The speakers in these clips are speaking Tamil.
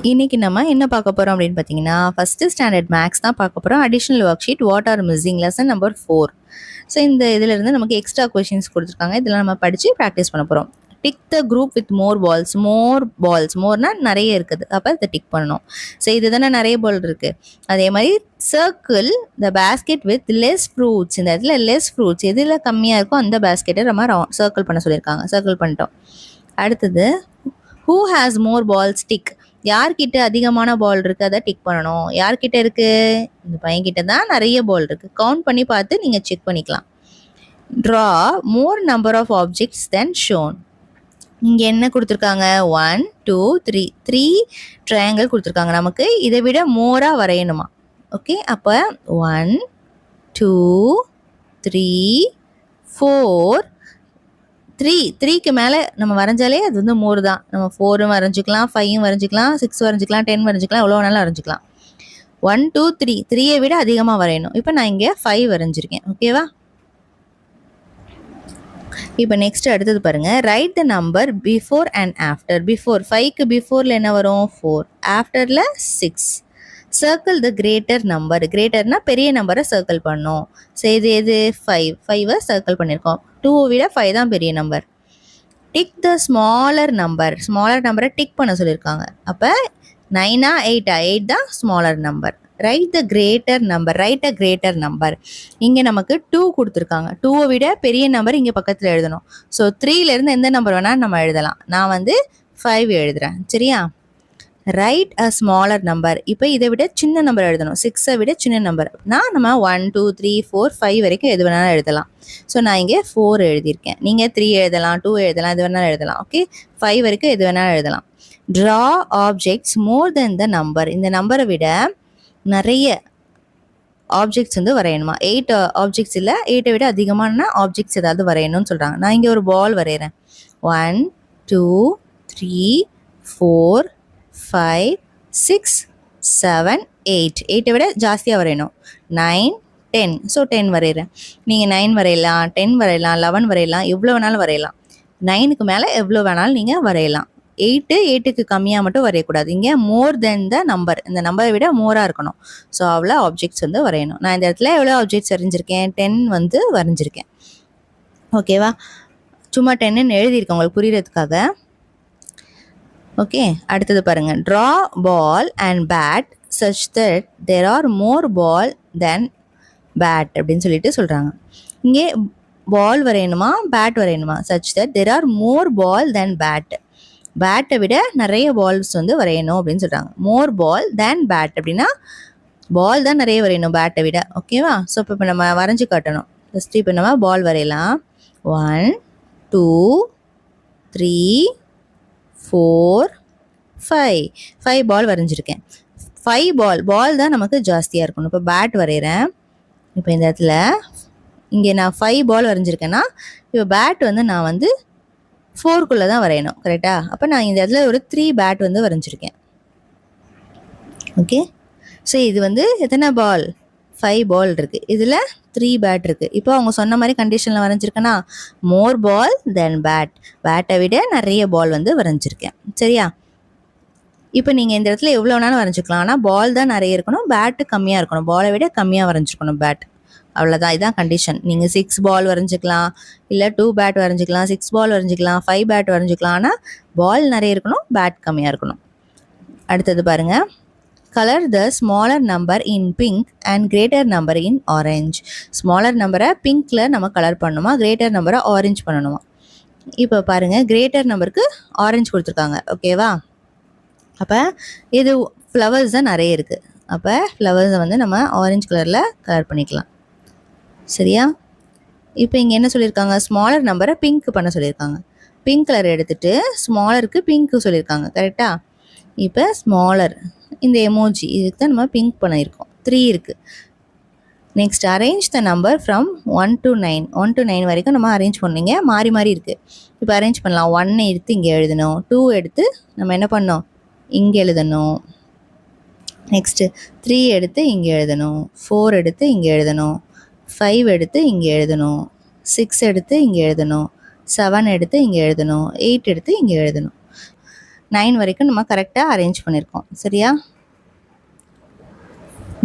இன்னைக்கு நம்ம என்ன பார்க்க போறோம் அப்படின்னு பார்த்தீங்கன்னா, ஃபர்ஸ்ட் ஸ்டாண்டர்ட் மேக்ஸ் தான் பார்க்க போறோம். Additional work sheet what are missing lesson number 4. So இந்த இதிலிருந்து நமக்கு எக்ஸ்ட்ரா கொஷின்ஸ் கொடுத்துருக்காங்க. இதெல்லாம் நம்ம படித்து ப்ராக்டிஸ் பண்ண போகிறோம். Tick the group with more balls மோர்னா நிறைய இருக்குது. அப்போ இதை டிக் பண்ணணும். ஸோ இது தானே நிறைய பால் இருக்குது. அதே மாதிரி circle the basket with less fruits. இந்த இடத்துல லெஸ் ஃப்ரூட்ஸ் எதில் கம்மியாக இருக்கோ அந்த பேஸ்கெட்டை நம்ம சர்க்கிள் பண்ண சொல்லியிருக்காங்க. சர்க்கிள் பண்ணிட்டோம். அடுத்தது who has more balls tick. யார்கிட்ட அதிகமான பால் இருக்குது அதை டிக் பண்ணணும். யார்கிட்ட இருக்குது? இந்த பையன்கிட்ட தான் நிறைய பால் இருக்குது. கவுண்ட் பண்ணி பார்த்து நீங்கள் செக் பண்ணிக்கலாம். Draw more number of objects then shown. இங்கே என்ன கொடுத்துருக்காங்க? 1 2 3 3 ட்ரையாங்கிள் கொடுத்துருக்காங்க. நமக்கு இதை விட மோராக வரையணுமா? ஓகே, அப்போ 1 2 3 4 3க்கு மேலே நம்ம வரைஞ்சாலே அது வந்து மோர் தான். நம்ம 4ம் வரைஞ்சிக்கலாம், 5ம் வரைஞ்சிக்கலாம், 6 வரைஞ்சிக்கலாம், 10 வரைஞ்சிக்கலாம், எவ்வளோ வேணாலும் வரைஞ்சிக்கலாம். 1 2 3 3யை விட அதிகமாக வரையணும். இப்போ நான் இங்கே 5 வரைஞ்சிருக்கேன். ஓகேவா? இப்போ நெக்ஸ்ட் அடுத்தது பாருங்கள். Write the number before and after. Before 5க்கு பிஃபோரில் என்ன வரும்? 4. ஆஃப்டரில் 6. Circle the greater number. கிரேட்டர்னா பெரிய நம்பரை சர்க்கிள் பண்ணோம். ஸோ எது 5 சர்க்கிள் பண்ணியிருக்கோம். 2 விட 5 தான் பெரிய நம்பர். டிக் த ஸ்மாலர் நம்பரை டிக் பண்ண சொல்லியிருக்காங்க. அப்போ 9 8 தான் ஸ்மாலர் நம்பர். ரைட் த கிரேட்டர் நம்பர். இங்கே நமக்கு 2 கொடுத்துருக்காங்க. 2வை விட பெரிய நம்பர் இங்கே பக்கத்தில் எழுதணும். ஸோ 3லேருந்து எந்த நம்பர் வேணால் நம்ம எழுதலாம். நான் வந்து 5 எழுதுகிறேன். சரியா? ரைட் அ ஸ்மாலர் நம்பர். இப்போ இதை விட சின்ன நம்பர் எழுதணும். 6ஐ விட சின்ன நம்பர். நம்ம 1 2 3 4 5 வரைக்கும் எது வேணாலும் எழுதலாம். ஸோ நான் இங்கே 4 எழுதியிருக்கேன். நீங்கள் 3 எழுதலாம், 2 எழுதலாம், எது வேணாலும் எழுதலாம். ஓகே, 5 வரைக்கும் எது வேணாலும் எழுதலாம். Draw objects more then the number. இந்த நம்பரை விட நிறைய ஆப்ஜெக்ட்ஸ் வந்து வரையணுமா? 8 ஆப்ஜெக்ட்ஸ் இல்லை, 8ஐ விட அதிகமான ஆப்ஜெக்ட்ஸ் ஏதாவது வரையணும்னு சொல்கிறாங்க. நான் இங்கே ஒரு பால் வரைகிறேன். 1 2 3 4 5 6 7 8. 8ஐ விட ஜாஸ்தியாக வரையணும். 9 10. ஸோ 10 வரைகிறேன். நீங்கள் 9 வரையலாம், 10 வரையலாம், 11 வரையலாம், எவ்வளோ வேணாலும் வரையலாம். 9க்கு மேலே எவ்வளோ வேணாலும் நீங்கள் வரையலாம். 8க்கு கம்மியாக மட்டும் வரையக்கூடாது. இங்கே மோர் தென் த நம்பர். இந்த நம்பரை விட மோராக இருக்கணும். ஸோ அவ்வளோ ஆப்ஜெக்ட்ஸ் வந்து வரையணும். நான் இந்த இடத்துல எவ்வளோ ஆப்ஜெக்ட்ஸ் வரைஞ்சிருக்கேன்? 10 வந்து வரைஞ்சிருக்கேன். ஓகேவா? சும்மா 10ன்னு எழுதியிருக்கேன் உங்களுக்கு புரிகிறதுக்காக. ஓகே, அடுத்தது பாருங்கள். Draw ball and bat such that there are more ball than bat அப்படின்னு சொல்லிட்டு சொல்கிறாங்க. இங்கே பால் வரையணுமா, பேட் வரையணுமா? Such that there are more ball than bat. பேட்டை விட நிறைய பால்ஸ் வந்து வரையணும் அப்படின்னு சொல்கிறாங்க. மோர் பால் தேன் பேட் அப்படின்னா பால் தான் நிறைய வரையணும் பேட்டை விட. ஓகேவா? ஸோ இப்போ நம்ம வரைஞ்சி காட்டணும். ஃபஸ்ட்டு இப்போ நம்ம பால் வரையலாம். 1 2 3 4 5 பால் வரைஞ்சிருக்கேன். 5 பால் தான் நமக்கு ஜாஸ்தியாக இருக்கணும். இப்போ பேட் வரைகிறேன். இப்போ இந்த இடத்துல இங்கே நான் 5 பால் வரைஞ்சிருக்கேன்னா இப்போ பேட் வந்து நான் வந்து 4க்குள்ளே தான் வரையணும். கரெக்டாக? அப்போ நான் இந்த இடத்துல ஒரு 3 பேட் வந்து வரைஞ்சிருக்கேன். ஓகே, ஸோ இது வந்து எத்தனை பால்? 5 பால் இருக்குது. இதில் 3 பேட் இருக்குது. இப்போ அவங்க சொன்ன மாதிரி கண்டிஷனில் வரைஞ்சிருக்கேன்னா மோர் பால் தென் பேட். பேட்டை விட நிறைய பால் வந்து வரைஞ்சிருக்கேன். சரியா? இப்போ நீங்கள் இந்த இடத்துல எவ்வளோ வேணாலும் வரைஞ்சிக்கலாம். ஆனால் பால் தான் நிறைய இருக்கணும், பேட்டு கம்மியாக இருக்கணும். பாலை விட கம்மியாக வரைஞ்சிருக்கணும் பேட். அவ்வளோதான், இதுதான் கண்டிஷன். நீங்கள் 6 பால் வரைஞ்சிக்கலாம், இல்லை 2 பேட் வரைஞ்சிக்கலாம், 6 பால் வரைஞ்சிக்கலாம், 5 பேட் வரைஞ்சிக்கலாம். ஆனால் பால் நிறைய இருக்கணும், பேட் கம்மியாக இருக்கணும். அடுத்தது பாருங்கள். Colour the smaller number in pink and greater number in orange. Smaller நம்பரை பிங்க்கில் நம்ம கலர் பண்ணணுமா, கிரேட்டர் நம்பரை ஆரஞ்ச் பண்ணணுமா? இப்போ பாருங்கள், கிரேட்டர் நம்பருக்கு ஆரஞ்ச் கொடுத்துருக்காங்க. ஓகேவா? அப்போ இது ஃப்ளவர்ஸ் தான் நிறைய இருக்குது. அப்போ ஃப்ளவர்ஸை வந்து நம்ம ஆரஞ்சு கலரில் கலர் பண்ணிக்கலாம். சரியா? இப்போ இங்கே என்ன சொல்லியிருக்காங்க? ஸ்மாலர் நம்பரை பிங்க் பண்ண சொல்லியிருக்காங்க. பிங்க் கலர் எடுத்துகிட்டு ஸ்மாலருக்கு பிங்க்கு சொல்லியிருக்காங்க. கரெக்டாக? இப்போ ஸ்மாலர் இந்த எமோஜி இதுக்கு தான் நம்ம பிங்க் பண்ணியிருக்கோம். 3 இருக்குது. Next arrange the number from 1 to 9. 1 to 9 வரைக்கும் நம்ம அரேஞ்ச் பண்ணிங்க. மாறி மாறி இருக்குது. இப்போ அரேஞ்ச் பண்ணலாம். 1 எடுத்து இங்கே எழுதணும், 2 எடுத்து நம்ம என்ன பண்ணோம், இங்கே எழுதணும். நெக்ஸ்ட்டு 3 எடுத்து இங்கே எழுதணும், 4 எடுத்து இங்கே எழுதணும், 5 எடுத்து இங்கே எழுதணும், 6 எடுத்து இங்கே எழுதணும், 7 எடுத்து இங்கே எழுதணும், 8 எடுத்து இங்கே எழுதணும். 9 வரைக்கும் நம்ம கரெக்டாக அரேஞ்ச் பண்ணியிருக்கோம். சரியா?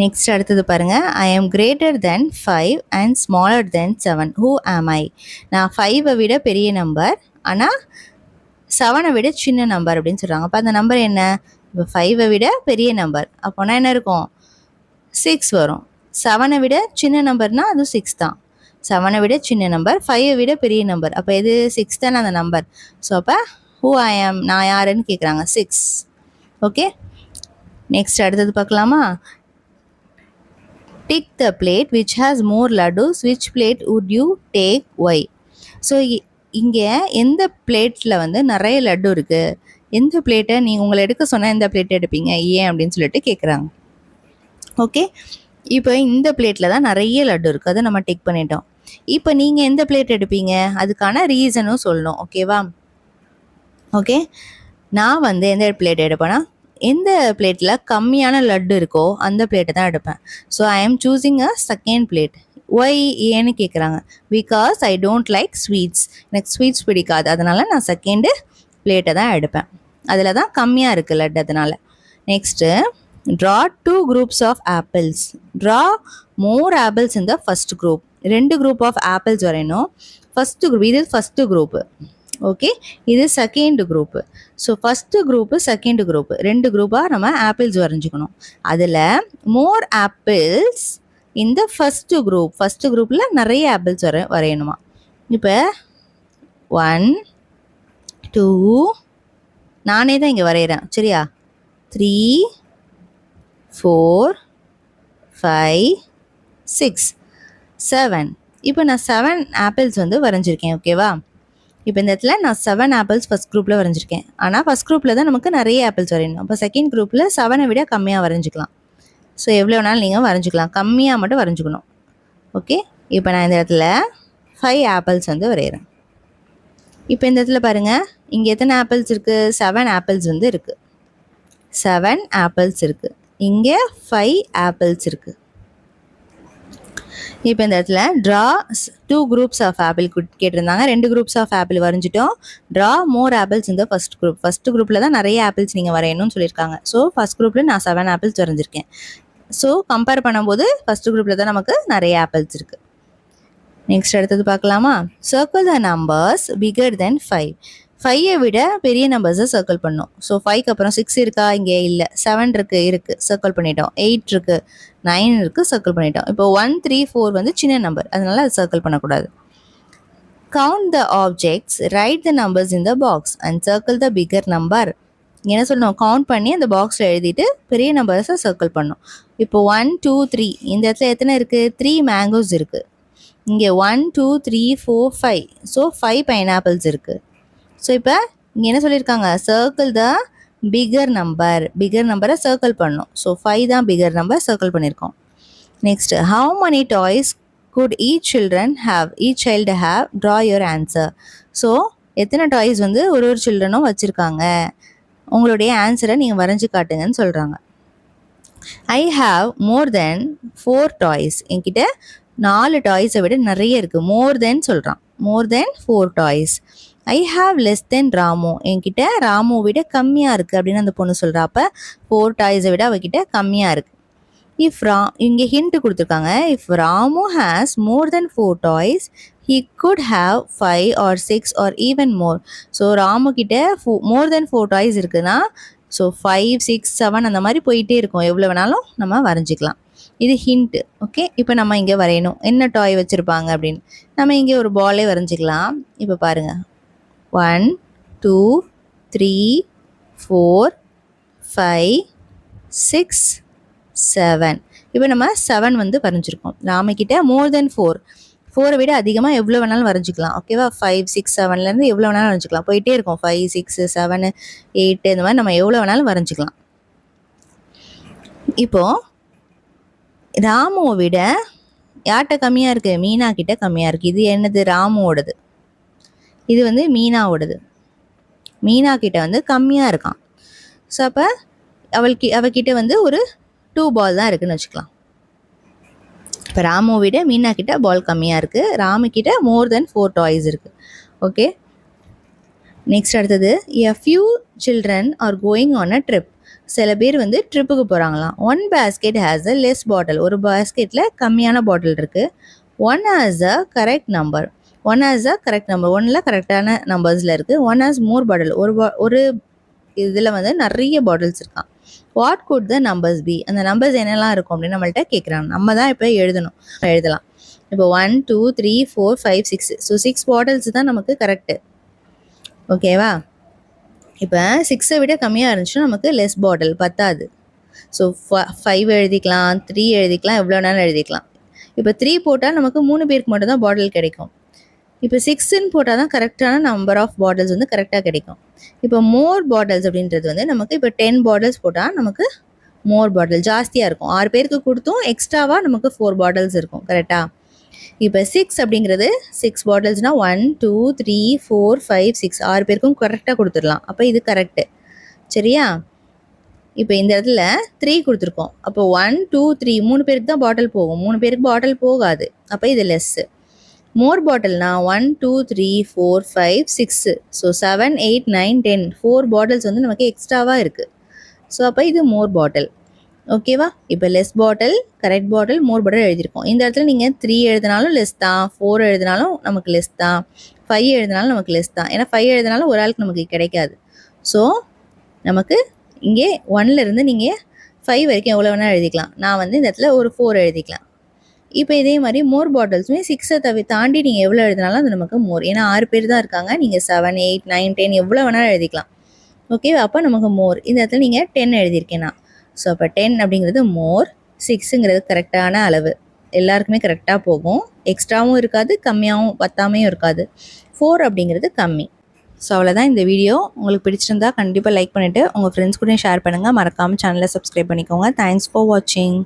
நெக்ஸ்ட் அடுத்தது பாருங்கள். I am greater than 5 and smaller than 7. Who am I? நான் 5ஐ விட பெரிய நம்பர், ஆனால் 7ஐ விட சின்ன நம்பர் அப்படின்னு சொல்கிறாங்க. அப்போ அந்த நம்பர் என்ன? இப்போ 5ஐ விட பெரிய நம்பர் அப்போனா என்ன இருக்கும்? 6 வரும். 7ஐ விட சின்ன நம்பர்னால் அது 6 தான். 7ஐ விட சின்ன நம்பர், 5ஐ விட பெரிய நம்பர், அப்போ இது 6 தானே அந்த நம்பர். ஸோ அப்போ ஹூ ஐ ஆம், நான் யாருன்னு கேட்குறாங்க, 6. ஓகே, நெக்ஸ்ட் அடுத்தது பார்க்கலாமா? Tick the plate which has more laddus, which plate would you take, why? So இங்கே எந்த பிளேட்டில் வந்து நிறைய லட்டு இருக்குது, எந்த பிளேட்டை நீங்கள் உங்களை எடுக்க சொன்னால் எந்த பிளேட்டை எடுப்பீங்க, ஏன் அப்படின்னு சொல்லிட்டு கேட்குறாங்க. ஓகே, இப்போ இந்த பிளேட்டில் தான் நிறைய லட்டு இருக்குது, அதை நம்ம டிக் பண்ணிட்டோம். இப்போ நீங்கள் எந்த பிளேட் எடுப்பீங்க, அதுக்கான ரீசனும் சொல்லணும். ஓகேவா? ஓகே, நான் வந்து எந்த பிளேட் எடுப்பேன்னா, எந்த பிளேட்டில் கம்மியான லட்டு இருக்கோ அந்த பிளேட்டை தான் எடுப்பேன். So I am choosing a second plate. Why, ஏன்னு கேட்குறாங்க. Because I don't like sweets, எனக்கு ஸ்வீட்ஸ் பிடிக்காது, அதனால் நான் செகண்டு பிளேட்டை தான் எடுப்பேன். அதில் தான் கம்மியாக இருக்குது லட்டு, அதனால். Next, draw 2 groups of apples. Draw more apples in the first group. 2 group of apples வரையணும். ஃபஸ்ட்டு குரூப், இது ஃபஸ்ட்டு குரூப்பு. ஓகே, இது second group. So first group, second group, 2 குரூப்பாக நம்ம ஆப்பிள்ஸ் வரைஞ்சிக்கணும். அதில் மோர் ஆப்பிள்ஸ் இந்த ஃபஸ்ட்டு குரூப், ஃபஸ்ட்டு குரூப்பில் நிறைய ஆப்பிள்ஸ் வரையணுமா. இப்போ 1 2, நானே தான் இங்கே வரைகிறேன், சரியா? 3 4 5 6 7. இப்போ நான் 7 ஆப்பிள்ஸ் வந்து வரைஞ்சிருக்கேன். ஓகேவா? இப்போ இந்த இடத்துல நான் 7 ஆப்பிள்ஸ் ஃபஸ்ட் குரூப்பில் வரைஞ்சிருக்கேன். ஆனால் ஃபஸ்ட் குரூப்பில் தான் நமக்கு நிறைய ஆப்பிள்ஸ் வரையணும். அப்போ செகண்ட் குரூப்பில் 7ஐ விட கம்மியாக வரைஞ்சிக்கலாம். ஸோ எவ்வளோ வேணாலும் நீங்கள் வரைஞ்சிக்கலாம், கம்மியாக மட்டும் வரைஞ்சிக்கணும். ஓகே, இப்போ நான் இந்த இடத்துல 5 ஆப்பிள்ஸ் வந்து வரைகிறேன். இப்போ இந்த இடத்துல பாருங்கள், இங்கே எத்தனை ஆப்பிள்ஸ் இருக்குது? 7 ஆப்பிள்ஸ் வந்து இருக்குது. 7 ஆப்பிள்ஸ் இருக்குது. இங்கே 5 ஆப்பிள்ஸ் இருக்குது. இப்போ இந்த இடத்துல ட்ரா 2 groups ஆஃப் ஆப்பிள் கேட்டிருந்தாங்க. 2 groups ஆஃப் ஆப்பிள் வரைஞ்சிட்டோம். ட்ரா மோர் ஆப்பிள்ஸ் இந்த ஃபஸ்ட் குரூப். ஃபஸ்ட் குரூப்பில் தான் நிறைய ஆப்பிள்ஸ் நீங்கள் வரையணும்னு சொல்லியிருக்காங்க. ஸோ ஃபஸ்ட் குரூப்பில் நான் 7 ஆப்பிள்ஸ் வரைஞ்சிருக்கேன். ஸோ கம்பேர் பண்ணும்போது ஃபஸ்ட் குரூப்பில் தான் நமக்கு நிறைய ஆப்பிள்ஸ் இருக்குது. நெக்ஸ்ட் அடுத்தது பார்க்கலாமா? சர்க்கிள் த நம்பர்ஸ் பிகர் தென் 5. 5ஐ விட பெரிய நம்பர்ஸை சர்க்கிள் பண்ணணும். ஸோ 5க்கு அப்புறம் 6 இருக்கா? இங்கே இல்லை. 7 இருக்குது, சர்க்கிள் பண்ணிட்டோம். 8 இருக்குது, 9 இருக்குது, சர்க்கிள் பண்ணிட்டோம். இப்போ 1 3 4 வந்து சின்ன நம்பர், அதனால அது சர்க்கிள் பண்ணக்கூடாது. Count the objects, right the numbers in the box and circle the figure number. என்ன சொல்லணும்? கவுண்ட் பண்ணி அந்த பாக்ஸில் எழுதிட்டு பெரிய நம்பர்ஸை சர்க்கிள் பண்ணணும். இப்போ 1 2 3, இந்த இடத்துல எத்தனை இருக்குது? 3 மேங்கோஸ் இருக்குது. இங்கே 1 2 3 4 5, ஸோ 5 பைனாப்பிள்ஸ் இருக்குது. ஸோ இப்போ இங்கே என்ன சொல்லியிருக்காங்க? Circle the figure number, figure நம்பரை சர்க்கிள் பண்ணணும். ஸோ 5 தான் பிகர் நம்பர், சர்க்கிள் பண்ணியிருக்கோம். Next, how many toys could each child have, draw your answer. So எத்தனை டாய்ஸ் வந்து ஒரு சில்ட்ரனும் வச்சுருக்காங்க, உங்களுடைய ஆன்சரை நீங்கள் வரைஞ்சி காட்டுங்கன்னு சொல்கிறாங்க. I have more then 4 toys. என்கிட்ட 4 டாய்ஸை விட நிறைய இருக்குது. மோர் தென் சொல்கிறான், மோர் தென் 4 toys. I have less than Ramu. என்கிட்ட ராமு விட கம்மியாக இருக்குது அப்படின்னு அந்த பொண்ணு சொல்கிறா. அப்போ 4 டாய்ஸை விட அவகிட்ட கம்மியாக இருக்குது. இங்கே ஹிண்ட் கொடுத்துருக்காங்க. If Ramu has more then 4 toys he could have 5 or 6 or even more. So Ramu கிட்ட மோர் தென் 4 டாய்ஸ் இருக்குதுன்னா ஸோ 5 6 7 அந்த மாதிரி போயிட்டே இருக்கும். எவ்வளோ வேணாலும் நம்ம வரைஞ்சிக்கலாம். இது ஹிண்ட்டு. ஓகே, இப்போ நம்ம இங்கே வரையணும் என்ன டாய் வச்சுருப்பாங்க அப்படின்னு. நம்ம இங்கே ஒரு பாலே வரைஞ்சிக்கலாம். இப்போ பாருங்கள், 1 2 3 4 5 6 7. இப்போ நம்ம 7 வந்து வரைஞ்சிருக்கோம். ராமக்கிட்ட மோர் தென் 4 விட அதிகமாக எவ்வளோ வேணாலும் வரைஞ்சிக்கலாம். ஓகேவா? 5 6 7லேருந்து எவ்வளோ வேணாலும் வரைஞ்சிக்கலாம், போயிட்டே இருக்கும். 5 6 7 8 இந்த மாதிரி நம்ம எவ்வளோ வேணாலும் வரைஞ்சிக்கலாம். இப்போது ராமுவை விட யார்கிட்ட கம்மியாக இருக்குது? மீனா கிட்ட கம்மியாக இருக்குது. இது என்னது? ராமுவோடது. இது வந்து மீனாவோடது. மீனா கிட்ட வந்து கம்மியாக இருக்கான். ஸோ அப்போ அவகிட்ட வந்து ஒரு 2 பால் தான் இருக்குதுன்னு வச்சுக்கலாம். இப்போ ராமுவை விட மீனா கிட்ட பால் கம்மியாக இருக்குது. ராமு கிட்ட மோர் தென் 4 டாய்ஸ் இருக்குது. ஓகே, நெக்ஸ்ட் அடுத்தது a few children are going on a trip. சில பேர் வந்து ட்ரிப்புக்கு போகிறாங்களாம். One basket has a less bottle. ஒரு பேஸ்கெட்டில் கம்மியான பாட்டில் இருக்குது. One has a correct number. ஒன்னில் கரெக்டான நம்பர்ஸில் இருக்குது. One has more bottle. ஒரு இதில் வந்து நிறைய பாட்டில்ஸ் இருக்கான். What could the numbers be? அந்த நம்பர்ஸ் என்னெல்லாம் இருக்கும் அப்படின்னு நம்மள்ட்ட கேட்குறாங்க. நம்ம தான் இப்போ எழுதலாம். இப்போ 1 2 3 4 5 6. ஸோ 6 பாட்டில்ஸ் தான் நமக்கு கரெக்டு. ஓகேவா? இப்போ 6 விட கம்மியாக இருந்துச்சுன்னா நமக்கு லெஸ் பாட்டில் பத்தாது. ஸோ 5 எழுதிக்கலாம், 3 எழுதிக்கலாம், எவ்வளோ நேரம் எழுதிக்கலாம். இப்போ 3 போட்டால் நமக்கு 3 பேருக்கு மட்டும் தான் பாட்டில் கிடைக்கும். இப்போ 6ன்னு போட்டால் தான் கரெக்டான நம்பர் ஆஃப் பாட்டில்ஸ் வந்து கரெக்டாக கிடைக்கும். இப்போ மோர் பாட்டில்ஸ் அப்படின்றது வந்து நமக்கு இப்போ 10 பாட்டில்ஸ் போட்டால் நமக்கு மோர் பாட்டில் ஜாஸ்தியாக இருக்கும். 6 பேருக்கு கொடுத்தும் எக்ஸ்ட்ராவாக நமக்கு 4 பாட்டில்ஸ் இருக்கும். கரெக்டாக? இப்போ 6 அப்படிங்கிறது 6 பாட்டில்ஸ்னால் 1 2 3 4 5 6 6 பேருக்கும் கரெக்டாக கொடுத்துடலாம். அப்போ இது கரெக்டு. சரியா? இப்போ இந்த இடத்துல 3 கொடுத்துருக்கோம். அப்போ 1 2 3 3 பேருக்கு தான் பாட்டில் போகும். 3 பேருக்கு பாட்டில் போகாது. அப்போ இது லெஸ்ஸு. மோர் பாட்டில்னா 1 2 3 4 5 6. ஸோ 7 8 9 10 4 பாட்டில்ஸ் வந்து நமக்கு எக்ஸ்ட்ராவாக இருக்குது. ஸோ அப்போ இது மோர் பாட்டில். ஓகேவா? இப்போ லெஸ் பாட்டில், கரெக்ட் பாட்டில், மோர் பாட்டில் எழுதியிருக்கோம். இந்த இடத்துல நீங்கள் 3 எழுதினாலும் லெஸ் தான், 4 எழுதினாலும் நமக்கு லெஸ் தான், 5 எழுதினாலும் நமக்கு லெஸ் தான். ஏன்னா 5 எழுதினாலும் ஒரு ஆளுக்கு நமக்கு கிடைக்காது. ஸோ நமக்கு இங்கே 1லேருந்து நீங்கள் 5 வரைக்கும் எவ்வளோ வேணால் எழுதிக்கலாம். நான் வந்து இந்த இடத்துல ஒரு 4 எழுதிக்கலாம். இப்போ இதே மாதிரி மோர் பாட்டில்ஸுமே 6 தாண்டி நீங்கள் எவ்வளோ எழுதினாலும் அது நமக்கு மோர். ஏன்னா 6 பேர் தான் இருக்காங்க. நீங்கள் 7 8 9 10 எவ்வளோ வேணாலும் எழுதிக்கலாம். ஓகேவா? அப்போ நமக்கு மோர். இந்த இடத்துல நீங்கள் 10 எழுதியிருக்கேன் நான். ஸோ அப்போ 10 அப்படிங்கிறது மோர், 6ங்கிறது கரெக்டான அளவு. எல்லாருக்குமே கரெக்டாக போகும். எக்ஸ்ட்ராவும் இருக்காது, கம்மியாகவும் பத்தாமையும் இருக்காது. 4 அப்படிங்கிறது கம்மி. ஸோ அவ்வளோதான் இந்த வீடியோ. உங்களுக்கு பிடிச்சிருந்தா கண்டிப்பாக லைக் பண்ணிவிட்டு உங்கள் ஃப்ரெண்ட்ஸ் கூடயும் ஷேர் பண்ணுங்கள். மறக்காமல் சேனலை சப்ஸ்கிரைப் பண்ணிக்கோங்க. தேங்க்ஸ் ஃபார் வாட்சிங்.